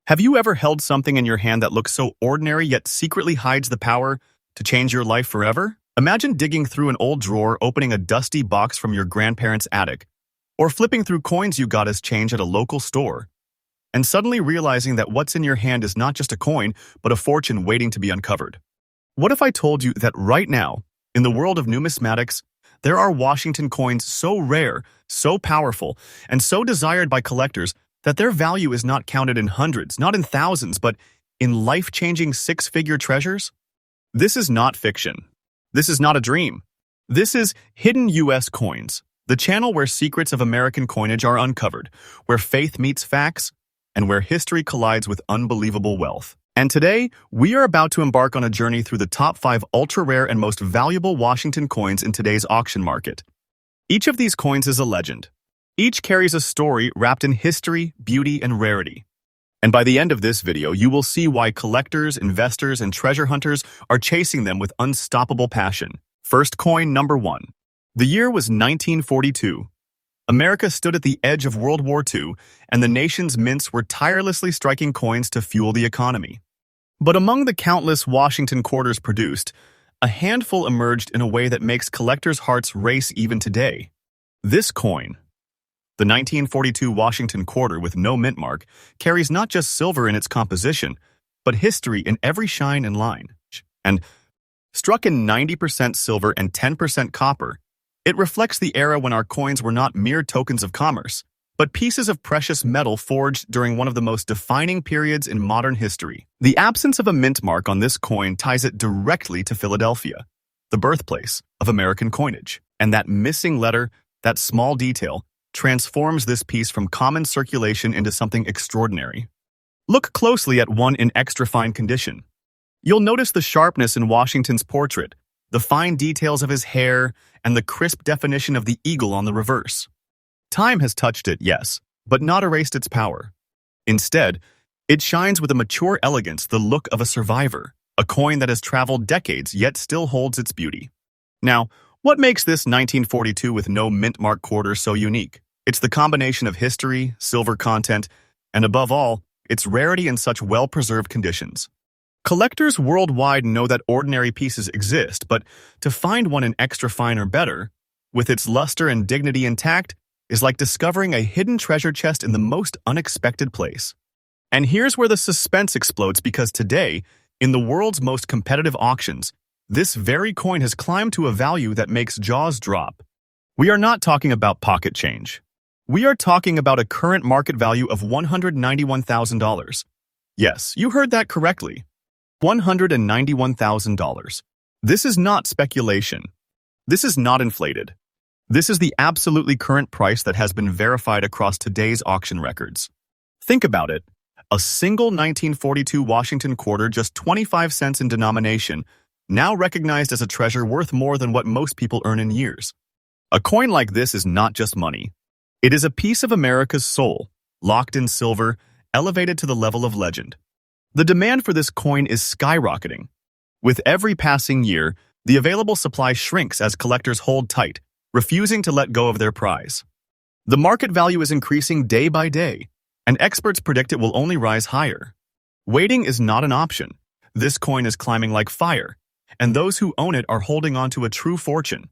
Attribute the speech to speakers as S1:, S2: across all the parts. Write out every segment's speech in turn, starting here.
S1: Have you ever held something in your hand that looks so ordinary yet secretly hides the power to change your life forever? Imagine digging through an old drawer, opening a dusty box from your grandparents' attic, or flipping through coins you got as change at a local store, and suddenly realizing that what's in your hand is not just a coin, but a fortune waiting to be uncovered. What if I told you that right now, in the world of numismatics, there are Washington coins so rare, so powerful, and so desired by collectors that their value is not counted in hundreds, not in thousands, but in life-changing six-figure treasures? This is not fiction. This is not a dream. This is Hidden U.S. Coins, the channel where secrets of American coinage are uncovered, where faith meets facts, and where history collides with unbelievable wealth. And today, we are about to embark on a journey through the top 5 ultra-rare and most valuable Washington coins in today's auction market. Each of these coins is a legend. Each carries a story wrapped in history, beauty, and rarity. And by the end of this video, you will see why collectors, investors, and treasure hunters are chasing them with unstoppable passion. First coin, number 1. The year was 1942. America stood at the edge of World War II, and the nation's mints were tirelessly striking coins to fuel the economy. But among the countless Washington quarters produced, a handful emerged in a way that makes collectors' hearts race even today. This coin, the 1942 Washington quarter with no mint mark, carries not just silver in its composition, but history in every shine and line. And struck in 90% silver and 10% copper, it reflects the era when our coins were not mere tokens of commerce, but pieces of precious metal forged during one of the most defining periods in modern history. The absence of a mint mark on this coin ties it directly to Philadelphia, the birthplace of American coinage. And that missing letter, that small detail, transforms this piece from common circulation into something extraordinary. Look closely at one in extra fine condition. You'll notice the sharpness in Washington's portrait, the fine details of his hair, and the crisp definition of the eagle on the reverse. Time has touched it, yes, but not erased its power. Instead, it shines with a mature elegance, the look of a survivor, a coin that has traveled decades yet still holds its beauty. Now, what makes this 1942 with no mint mark quarter so unique? It's the combination of history, silver content, and above all, its rarity in such well-preserved conditions. Collectors worldwide know that ordinary pieces exist, but to find one in extra fine or better, with its luster and dignity intact, is like discovering a hidden treasure chest in the most unexpected place. And here's where the suspense explodes, because today, in the world's most competitive auctions, this very coin has climbed to a value that makes jaws drop. We are not talking about pocket change. We are talking about a current market value of $191,000. Yes, you heard that correctly. $191,000. This is not speculation. This is not inflated. This is the absolutely current price that has been verified across today's auction records. Think about it. A single 1942 Washington quarter, just 25 cents in denomination, now recognized as a treasure worth more than what most people earn in years. A coin like this is not just money. It is a piece of America's soul, locked in silver, elevated to the level of legend. The demand for this coin is skyrocketing. With every passing year, the available supply shrinks as collectors hold tight, refusing to let go of their prize. The market value is increasing day by day, and experts predict it will only rise higher. Waiting is not an option. This coin is climbing like fire, and those who own it are holding on to a true fortune.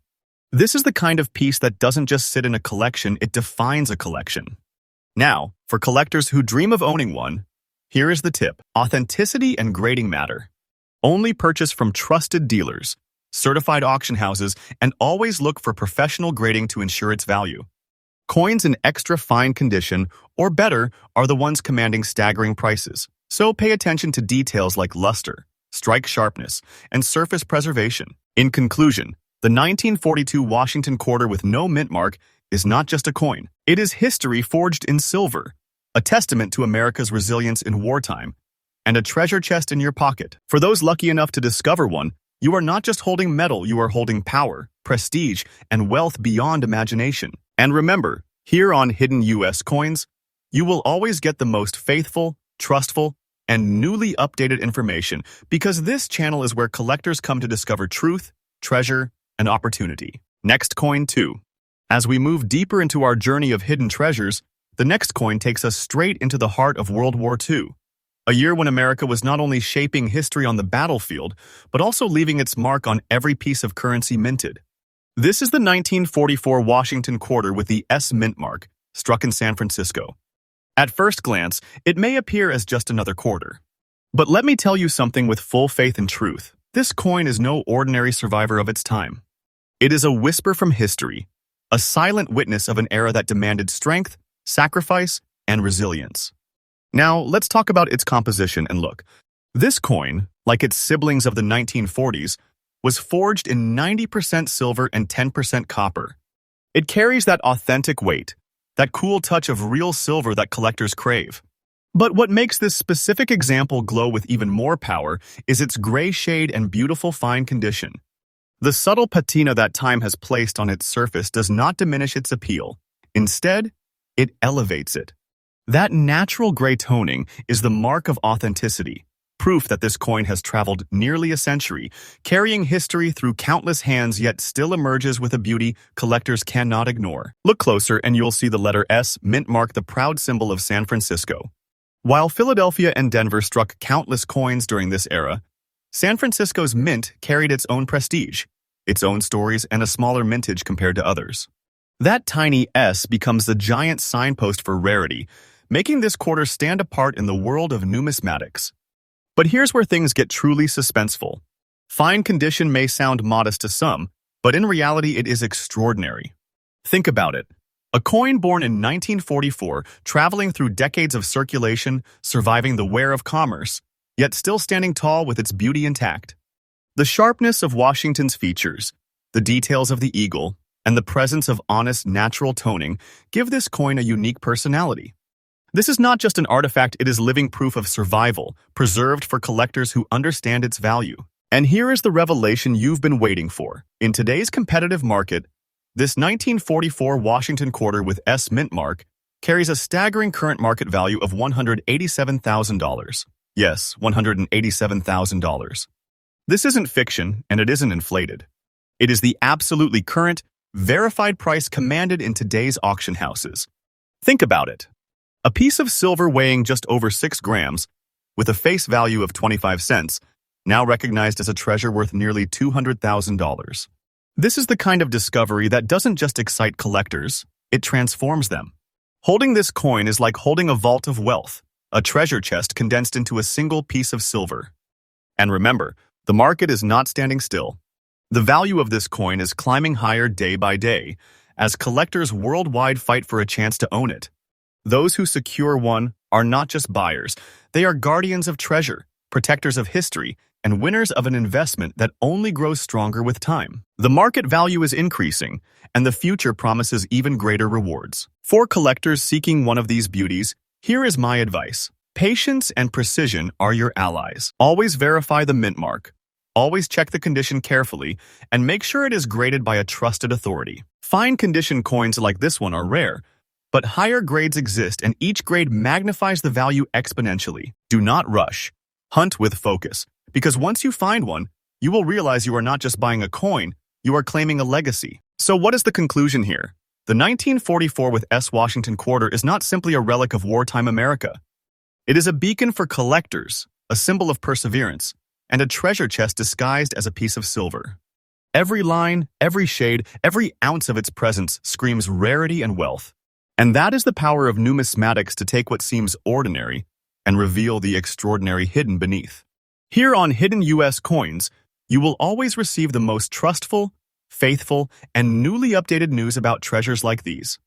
S1: This is the kind of piece that doesn't just sit in a collection, it defines a collection. Now, for collectors who dream of owning one, here is the tip. Authenticity and grading matter. Only purchase from trusted dealers, certified auction houses, and always look for professional grading to ensure its value. Coins in extra fine condition, or better, are the ones commanding staggering prices. So pay attention to details like luster, strike sharpness, and surface preservation. In conclusion, the 1942 Washington quarter with no mint mark is not just a coin. It is history forged in silver, a testament to America's resilience in wartime, and a treasure chest in your pocket. For those lucky enough to discover one, you are not just holding metal, you are holding power, prestige, and wealth beyond imagination. And remember, here on Hidden U.S. Coins, you will always get the most faithful, trustful, and newly updated information, because this channel is where collectors come to discover truth, treasure, and opportunity. Next coin 2. As we move deeper into our journey of hidden treasures, the next coin takes us straight into the heart of World War II, A year when America was not only shaping history on the battlefield, but also leaving its mark on every piece of currency minted. This is the 1944 Washington quarter with the S mint mark, struck in San Francisco. At first glance, it may appear as just another quarter. But let me tell you something with full faith and truth. This coin is no ordinary survivor of its time. It is a whisper from history, a silent witness of an era that demanded strength, sacrifice, and resilience. Now, let's talk about its composition and look. This coin, like its siblings of the 1940s, was forged in 90% silver and 10% copper. It carries that authentic weight, that cool touch of real silver that collectors crave. But what makes this specific example glow with even more power is its gray shade and beautiful fine condition. The subtle patina that time has placed on its surface does not diminish its appeal. Instead, it elevates it. That natural gray toning is the mark of authenticity, proof that this coin has traveled nearly a century, carrying history through countless hands yet still emerges with a beauty collectors cannot ignore. Look closer and you'll see the letter S mint mark, the proud symbol of San Francisco. While Philadelphia and Denver struck countless coins during this era, San Francisco's mint carried its own prestige, its own stories, and a smaller mintage compared to others. That tiny S becomes the giant signpost for rarity, making this quarter stand apart in the world of numismatics. But here's where things get truly suspenseful. Fine condition may sound modest to some, but in reality it is extraordinary. Think about it. A coin born in 1944, traveling through decades of circulation, surviving the wear of commerce, yet still standing tall with its beauty intact. The sharpness of Washington's features, the details of the eagle, and the presence of honest, natural toning give this coin a unique personality. This is not just an artifact, it is living proof of survival, preserved for collectors who understand its value. And here is the revelation you've been waiting for. In today's competitive market, this 1944 Washington quarter with S mint mark carries a staggering current market value of $187,000. Yes, $187,000. This isn't fiction, and it isn't inflated. It is the absolutely current, verified price commanded in today's auction houses. Think about it. A piece of silver weighing just over 6 grams, with a face value of 25 cents, now recognized as a treasure worth nearly $200,000. This is the kind of discovery that doesn't just excite collectors, it transforms them. Holding this coin is like holding a vault of wealth, a treasure chest condensed into a single piece of silver. And remember, the market is not standing still. The value of this coin is climbing higher day by day, as collectors worldwide fight for a chance to own it. Those who secure one are not just buyers, they are guardians of treasure, protectors of history, and winners of an investment that only grows stronger with time. The market value is increasing, and the future promises even greater rewards. For collectors seeking one of these beauties, here is my advice. Patience and precision are your allies. Always verify the mint mark. Always check the condition carefully, and make sure it is graded by a trusted authority. Fine condition coins like this one are rare, but higher grades exist, and each grade magnifies the value exponentially. Do not rush. Hunt with focus. Because once you find one, you will realize you are not just buying a coin, you are claiming a legacy. So what is the conclusion here? The 1944 with S Washington quarter is not simply a relic of wartime America. It is a beacon for collectors, a symbol of perseverance, and a treasure chest disguised as a piece of silver. Every line, every shade, every ounce of its presence screams rarity and wealth. And that is the power of numismatics, to take what seems ordinary and reveal the extraordinary hidden beneath. Here on Hidden US Coins, you will always receive the most trustful, faithful, and newly updated news about treasures like these.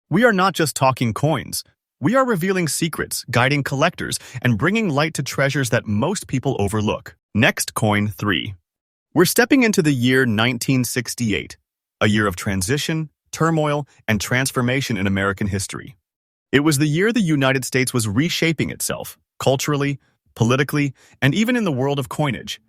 S1: We are not just talking coins. We are revealing secrets, guiding collectors, and bringing light to treasures that most people overlook. Next, Coin 3. We're stepping into the year 1968, a year of transition, turmoil, and transformation in American history. It was the year the United States was reshaping itself, culturally, politically, and even in the world of coinage.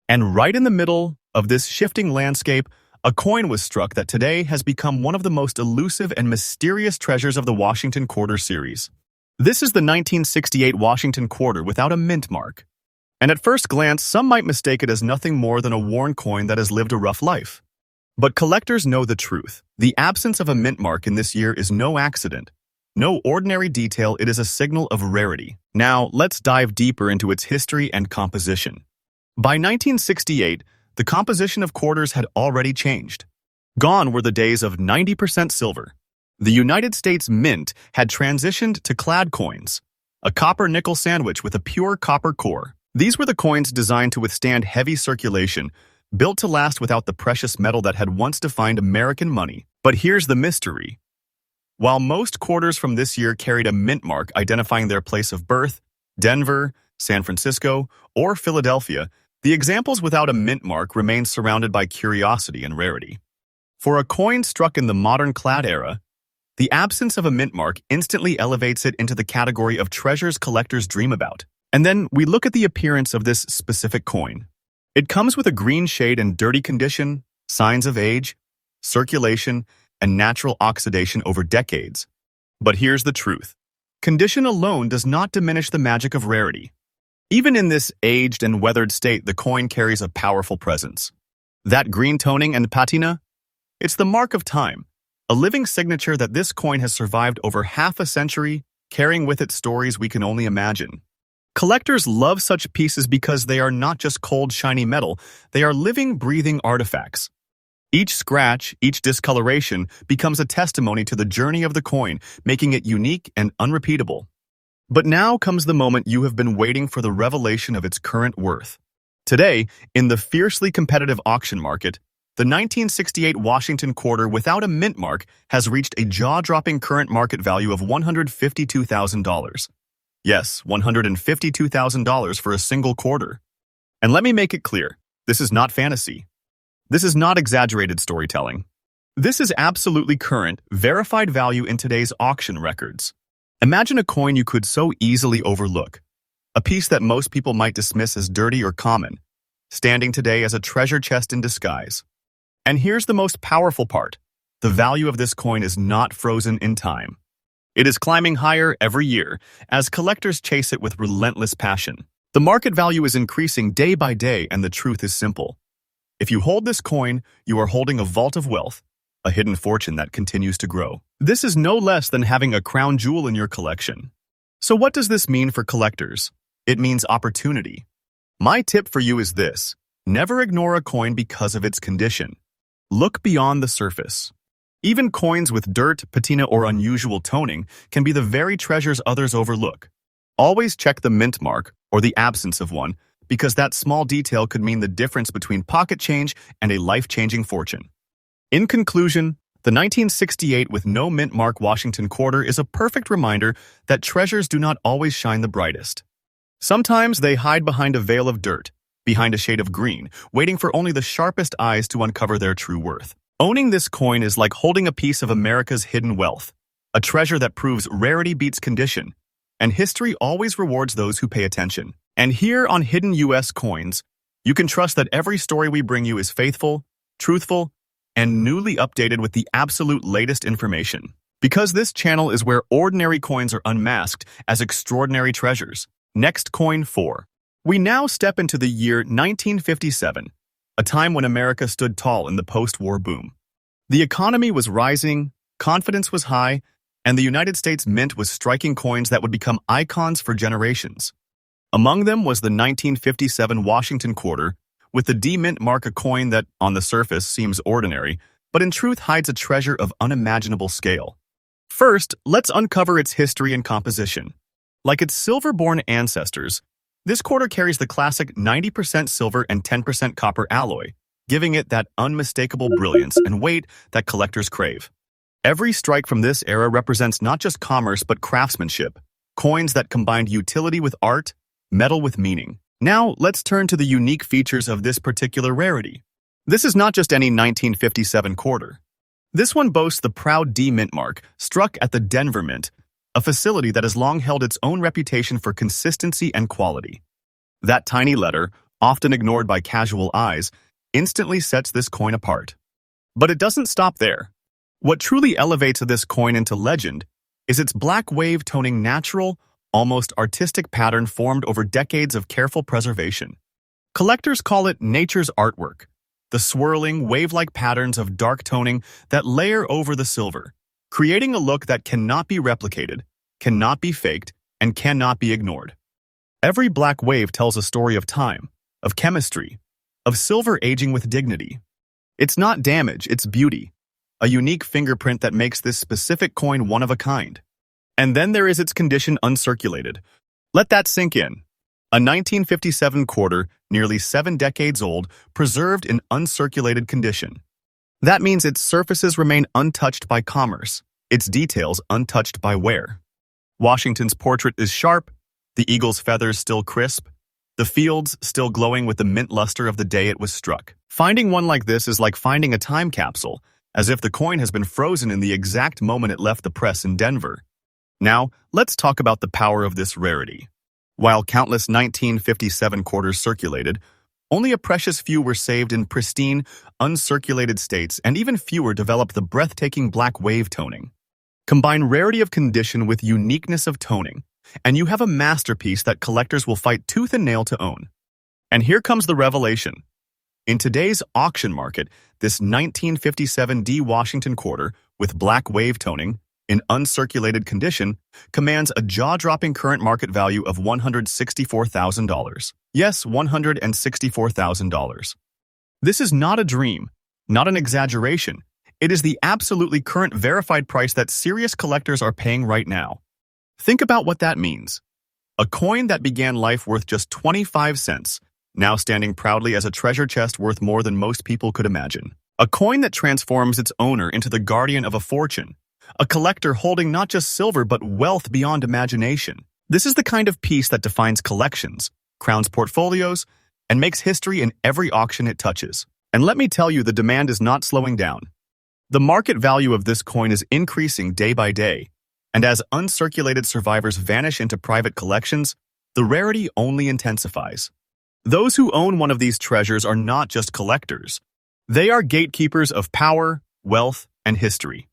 S1: And right in the middle of this shifting landscape, a coin was struck that today has become one of the most elusive and mysterious treasures of the Washington Quarter series. This is the 1968 Washington Quarter without a mint mark. And at first glance, some might mistake it as nothing more than a worn coin that has lived a rough life. But collectors know the truth. The absence of a mint mark in this year is no accident. No ordinary detail, it is a signal of rarity. Now, let's dive deeper into its history and composition. By 1968, the composition of quarters had already changed. Gone were the days of 90% silver. The United States Mint had transitioned to clad coins, a copper-nickel sandwich with a pure copper core. These were the coins designed to withstand heavy circulation, built to last without the precious metal that had once defined American money. But here's the mystery. While most quarters from this year carried a mint mark identifying their place of birth, Denver, San Francisco, or Philadelphia, the examples without a mint mark remain surrounded by curiosity and rarity. For a coin struck in the modern clad era, the absence of a mint mark instantly elevates it into the category of treasures collectors dream about. And then we look at the appearance of this specific coin. It comes with a green shade and dirty condition, signs of age, circulation, and natural oxidation over decades. But here's the truth. Condition alone does not diminish the magic of rarity. Even in this aged and weathered state, the coin carries a powerful presence. That green toning and patina? It's the mark of time, a living signature that this coin has survived over half a century, carrying with it stories we can only imagine. Collectors love such pieces because they are not just cold, shiny metal, they are living, breathing artifacts. Each scratch, each discoloration becomes a testimony to the journey of the coin, making it unique and unrepeatable. But now comes the moment you have been waiting for, the revelation of its current worth. Today, in the fiercely competitive auction market, the 1968 Washington quarter without a mint mark has reached a jaw-dropping current market value of $152,000. Yes, $152,000 for a single quarter. And let me make it clear, this is not fantasy. This is not exaggerated storytelling. This is absolutely current, verified value in today's auction records. Imagine a coin you could so easily overlook, a piece that most people might dismiss as dirty or common, standing today as a treasure chest in disguise. And here's the most powerful part. The value of this coin is not frozen in time. It is climbing higher every year as collectors chase it with relentless passion. The market value is increasing day by day, and the truth is simple. If you hold this coin, you are holding a vault of wealth, a hidden fortune that continues to grow. This is no less than having a crown jewel in your collection. So what does this mean for collectors? It means opportunity. My tip for you is this: never ignore a coin because of its condition. Look beyond the surface. Even coins with dirt, patina, or unusual toning can be the very treasures others overlook. Always check the mint mark, or the absence of one, because that small detail could mean the difference between pocket change and a life-changing fortune. In conclusion, the 1968 with no mint mark Washington quarter is a perfect reminder that treasures do not always shine the brightest. Sometimes they hide behind a veil of dirt, behind a shade of green, waiting for only the sharpest eyes to uncover their true worth. Owning this coin is like holding a piece of America's hidden wealth, a treasure that proves rarity beats condition, and history always rewards those who pay attention. And here on Hidden US Coins, you can trust that every story we bring you is faithful, truthful, and newly updated with the absolute latest information. Because this channel is where ordinary coins are unmasked as extraordinary treasures. Next coin 4. We now step into the year 1957, a time when America stood tall in the post-war boom. The economy was rising, confidence was high, and the United States Mint was striking coins that would become icons for generations. Among them was the 1957 Washington quarter, with the D Mint mark, a coin that, on the surface, seems ordinary, but in truth hides a treasure of unimaginable scale. First, let's uncover its history and composition. Like its silver-born ancestors, this quarter carries the classic 90% silver and 10% copper alloy, giving it that unmistakable brilliance and weight that collectors crave. Every strike from this era represents not just commerce but craftsmanship, coins that combined utility with art, metal with meaning. Now, let's turn to the unique features of this particular rarity. This is not just any 1957 quarter. This one boasts the proud D Mint mark, struck at the Denver Mint, a facility that has long held its own reputation for consistency and quality. That tiny letter, often ignored by casual eyes, instantly sets this coin apart. But it doesn't stop there. What truly elevates this coin into legend is its black wave toning natural, almost artistic pattern formed over decades of careful preservation. Collectors call it nature's artwork, the swirling, wave-like patterns of dark toning that layer over the silver, creating a look that cannot be replicated, cannot be faked, and cannot be ignored. Every black wave tells a story of time, of chemistry, of silver aging with dignity. It's not damage, it's beauty, a unique fingerprint that makes this specific coin one of a kind. And then there is its condition uncirculated. Let that sink in. A 1957 quarter, nearly 7 decades old, preserved in uncirculated condition. That means its surfaces remain untouched by commerce, its details untouched by wear. Washington's portrait is sharp, the eagle's feathers still crisp, the fields still glowing with the mint luster of the day it was struck. Finding one like this is like finding a time capsule, as if the coin has been frozen in the exact moment it left the press in Denver. Now, let's talk about the power of this rarity. While countless 1957 quarters circulated, only a precious few were saved in pristine, uncirculated states, and even fewer developed the breathtaking black wave toning. Combine rarity of condition with uniqueness of toning, and you have a masterpiece that collectors will fight tooth and nail to own. And here comes the revelation. In today's auction market, this 1957 D Washington quarter with black wave toning, in uncirculated condition, commands a jaw-dropping current market value of $164,000. Yes, $164,000. This is not a dream, not an exaggeration. It is the absolutely current verified price that serious collectors are paying right now. Think about what that means. A coin that began life worth just 25 cents, now standing proudly as a treasure chest worth more than most people could imagine. A coin that transforms its owner into the guardian of a fortune. A collector holding not just silver but wealth beyond imagination. This is the kind of piece that defines collections, crowns portfolios, and makes history in every auction it touches. And let me tell you, the demand is not slowing down. The market value of this coin is increasing day by day, and as uncirculated survivors vanish into private collections, the rarity only intensifies. Those who own one of these treasures are not just collectors. They are gatekeepers of power, wealth, and history.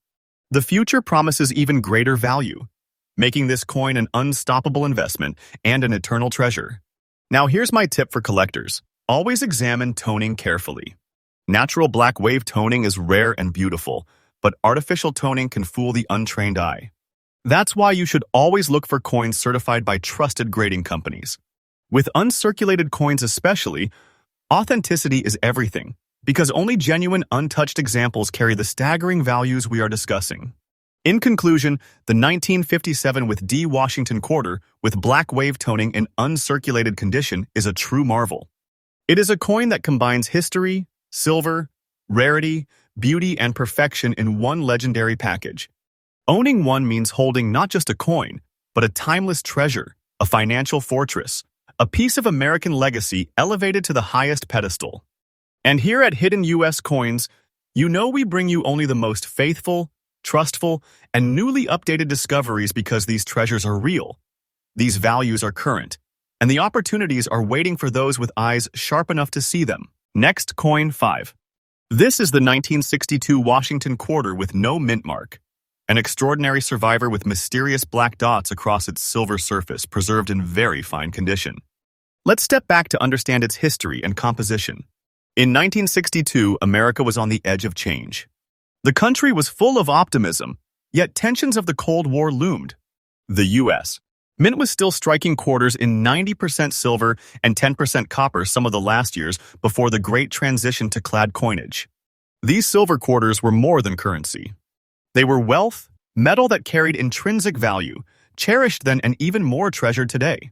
S1: The future promises even greater value, making this coin an unstoppable investment and an eternal treasure. Now here's my tip for collectors. Always examine toning carefully. Natural black wave toning is rare and beautiful, but artificial toning can fool the untrained eye. That's why you should always look for coins certified by trusted grading companies. With uncirculated coins especially, authenticity is everything, because only genuine, untouched examples carry the staggering values we are discussing. In conclusion, the 1957 with D Washington quarter with black wave toning in uncirculated condition is a true marvel. It is a coin that combines history, silver, rarity, beauty, and perfection in one legendary package. Owning one means holding not just a coin, but a timeless treasure, a financial fortress, a piece of American legacy elevated to the highest pedestal. And here at Hidden US Coins, you know we bring you only the most faithful, trustful, and newly updated discoveries because these treasures are real. These values are current, and the opportunities are waiting for those with eyes sharp enough to see them. Next, coin 5. This is the 1962 Washington quarter with no mint mark, an extraordinary survivor with mysterious black dots across its silver surface preserved in very fine condition. Let's step back to understand its history and composition. In 1962, America was on the edge of change. The country was full of optimism, yet tensions of the Cold War loomed. The U.S. Mint was still striking quarters in 90% silver and 10% copper some of the last years before the great transition to clad coinage. These silver quarters were more than currency. They were wealth, metal that carried intrinsic value, cherished then and even more treasured today.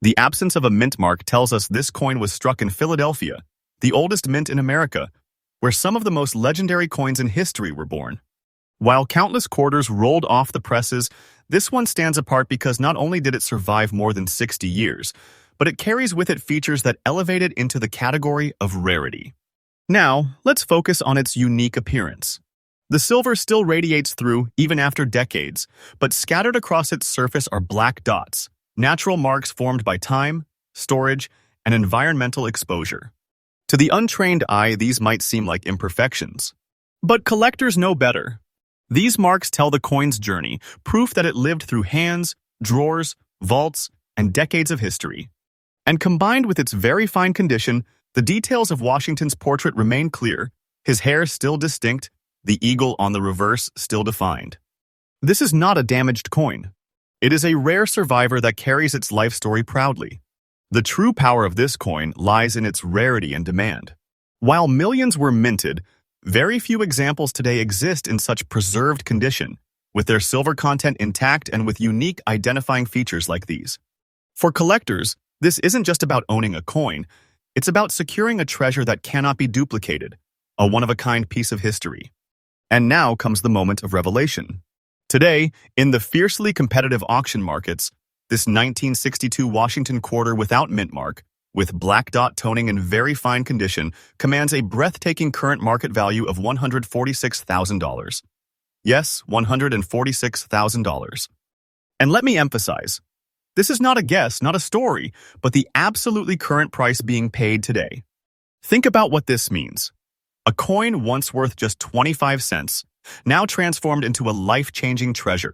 S1: The absence of a mint mark tells us this coin was struck in Philadelphia, the oldest mint in America, where some of the most legendary coins in history were born. While countless quarters rolled off the presses, this one stands apart because not only did it survive more than 60 years, but it carries with it features that elevate it into the category of rarity. Now, let's focus on its unique appearance. The silver still radiates through even after decades, but scattered across its surface are black dots, natural marks formed by time, storage, and environmental exposure. To the untrained eye, these might seem like imperfections. But collectors know better. These marks tell the coin's journey, proof that it lived through hands, drawers, vaults, and decades of history. And combined with its very fine condition, the details of Washington's portrait remain clear, his hair still distinct, the eagle on the reverse still defined. This is not a damaged coin. It is a rare survivor that carries its life story proudly. The true power of this coin lies in its rarity and demand. While millions were minted, very few examples today exist in such preserved condition, with their silver content intact and with unique identifying features like these. For collectors, this isn't just about owning a coin, it's about securing a treasure that cannot be duplicated, a one-of-a-kind piece of history. And now comes the moment of revelation. Today, in the fiercely competitive auction markets, this 1962 Washington quarter without mint mark, with black dot toning in very fine condition, commands a breathtaking current market value of $146,000. Yes, $146,000. And let me emphasize, this is not a guess, not a story, but the absolutely current price being paid today. Think about what this means. A coin once worth just 25 cents, now transformed into a life-changing treasure.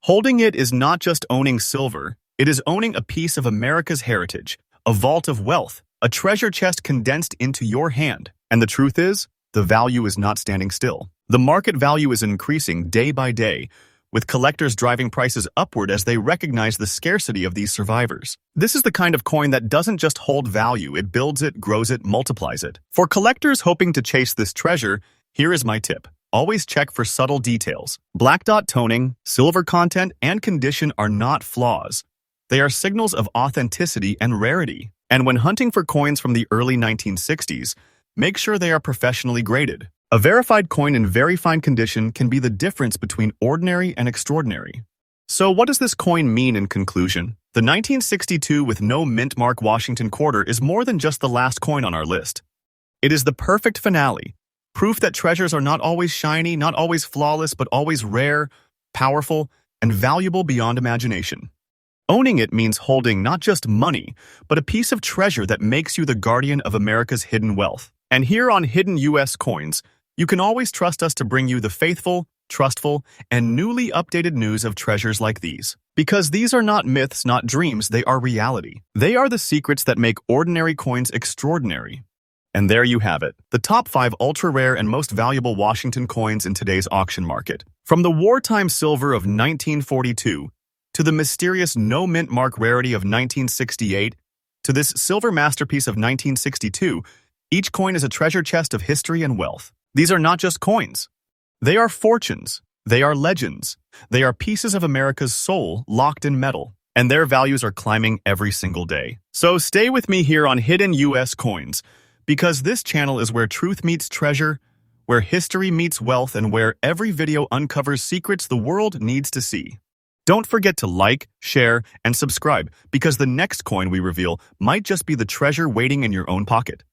S1: Holding it is not just owning silver, it is owning a piece of America's heritage, a vault of wealth, a treasure chest condensed into your hand. And the truth is, the value is not standing still. The market value is increasing day by day, with collectors driving prices upward as they recognize the scarcity of these survivors. This is the kind of coin that doesn't just hold value, it builds it, grows it, multiplies it. For collectors hoping to chase this treasure, here is my tip. Always check for subtle details. Black dot toning, silver content, and condition are not flaws. They are signals of authenticity and rarity. And when hunting for coins from the early 1960s, make sure they are professionally graded. A verified coin in very fine condition can be the difference between ordinary and extraordinary. So what does this coin mean in conclusion? The 1962 with no mint mark Washington quarter is more than just the last coin on our list. It is the perfect finale. Proof that treasures are not always shiny, not always flawless, but always rare, powerful, and valuable beyond imagination. Owning it means holding not just money, but a piece of treasure that makes you the guardian of America's hidden wealth. And here on Hidden U.S. Coins, you can always trust us to bring you the faithful, trustful, and newly updated news of treasures like these. Because these are not myths, not dreams, they are reality. They are the secrets that make ordinary coins extraordinary. And there you have it, the top 5 ultra-rare and most valuable Washington coins in today's auction market. From the wartime silver of 1942, to the mysterious no-mint mark rarity of 1968, to this silver masterpiece of 1962, each coin is a treasure chest of history and wealth. These are not just coins. They are fortunes. They are legends. They are pieces of America's soul locked in metal. And their values are climbing every single day. So stay with me here on Hidden U.S. Coins, because this channel is where truth meets treasure, where history meets wealth, and where every video uncovers secrets the world needs to see. Don't forget to like, share, and subscribe, because the next coin we reveal might just be the treasure waiting in your own pocket.